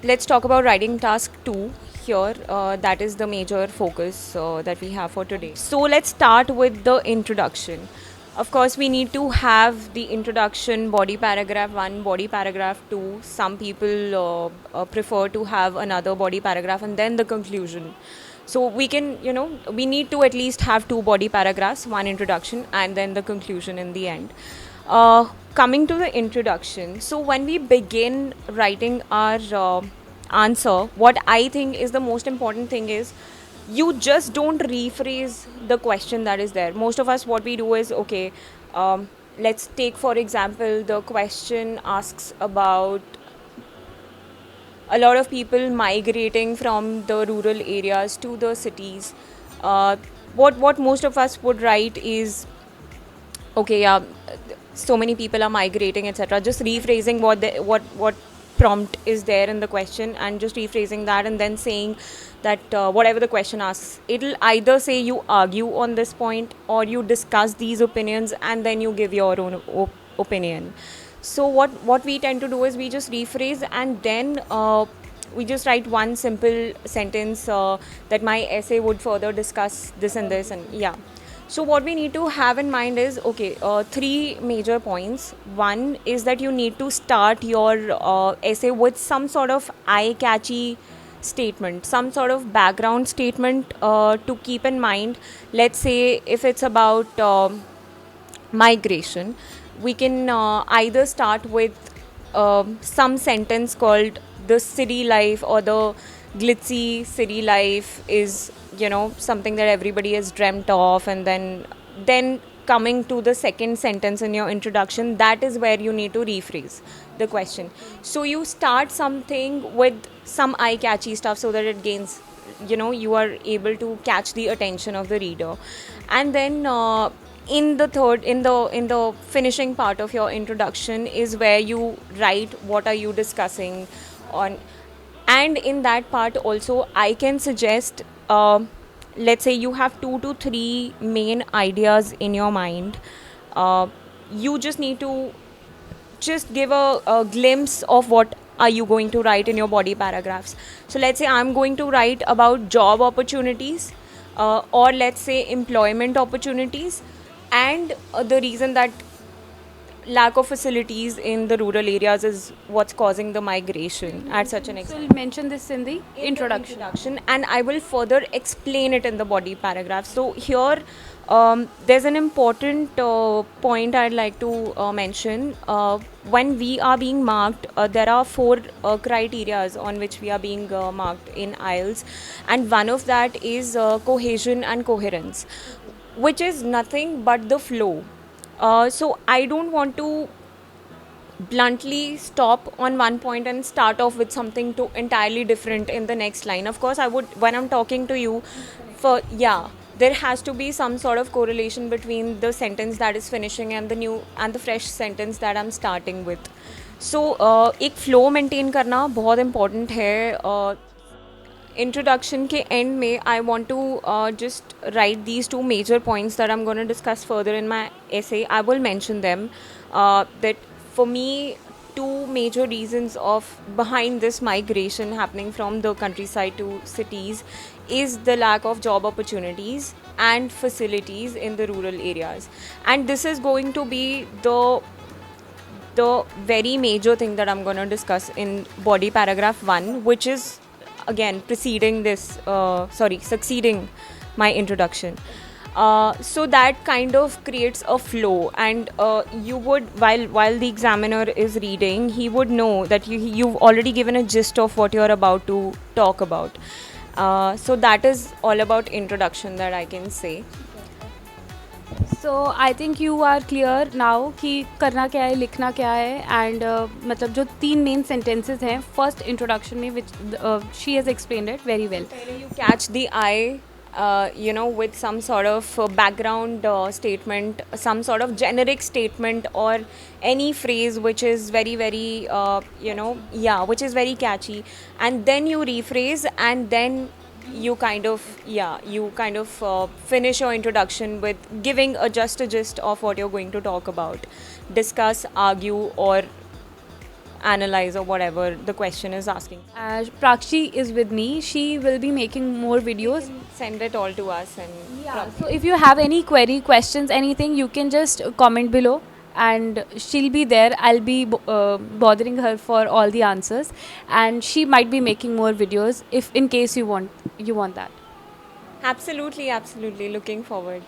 let's talk about writing task 2 here. That is the major focus that we have for today. So let's start with the introduction. Of course, we need to have the introduction, body paragraph 1, body paragraph 2. Some people prefer to have another body paragraph and then the conclusion. So we can, we need to at least have two body paragraphs, one introduction and then the conclusion in the end. Coming to the introduction, so when we begin writing our answer, what I think is the most important thing is you just don't rephrase the question that is there. Most of us, what we do is, okay, let's take for example, the question asks about a lot of people migrating from the rural areas to the cities. Uh, what most of us would write is, okay, yeah, so many people are migrating, etc. Just rephrasing what prompt is there in the question and just rephrasing that and then saying that whatever the question asks, it'll either say you argue on this point or you discuss these opinions and then you give your own opinion. So what we tend to do is we just rephrase and then we just write one simple sentence that my essay would further discuss this and this, and yeah. So what we need to have in mind is, okay, three major points. One is that you need to start your essay with some sort of eye-catchy statement, some sort of background statement to keep in mind. Let's say if it's about migration, we can either start with some sentence called the city life or the glitzy city life is, something that everybody has dreamt of, and then coming to the second sentence in your introduction, that is where you need to rephrase the question. So you start something with some eye catchy stuff so that it gains, you are able to catch the attention of the reader, and then in the finishing part of your introduction is where you write what are you discussing on. And in that part also, I can suggest, let's say you have 2 to 3 main ideas in your mind. You just need to just give a glimpse of what are you going to write in your body paragraphs. So let's say I'm going to write about job opportunities, or let's say employment opportunities, and the reason that lack of facilities in the rural areas is what's causing the migration at such an So extent. you'll mention this in the Introduction, and I will further explain it in the body paragraph. So here, there's an important point I'd like to mention. When we are being marked, there are 4 criterias on which we are being marked in IELTS, and one of that is cohesion and coherence, which is nothing but the flow. So I don't want to bluntly stop on one point and start off with something to entirely different in the next line. Of course, I would, when I'm talking to you, for yeah, there has to be some sort of correlation between the sentence that is finishing and the new and the fresh sentence that I'm starting with. So एक flow maintain करना बहुत important है. Introduction के end में I want to just write these 2 major points that I'm going to discuss further in my essay. I will mention them. That for me, 2 major reasons of behind this migration happening from the countryside to cities is the lack of job opportunities and facilities in the rural areas, and this is going to be the very major thing that I'm going to discuss in body paragraph 1, which is again succeeding my introduction. So that kind of creates a flow, and you would, while the examiner is reading, he would know that you've already given a gist of what you're about to talk about. So that is all about introduction that I can say. So I think you are clear now कि करना क्या है, लिखना क्या है, and मतलब जो 3 main sentences हैं first introduction में, which she has explained it very well. You catch the eye, with some sort of background statement, some sort of generic statement, or any phrase which is very, very, which is very catchy, and then you rephrase, and then you kind of finish your introduction with giving just a gist of what you're going to talk about, discuss, argue, or analyze or whatever the question is asking. Prakshi is with me. She will be making more videos. Send it all to us and So if you have any query, questions, anything, you can just comment below, and she'll be there. I'll be bothering her for all the answers, and she might be making more videos if in case you want that. absolutely looking forward.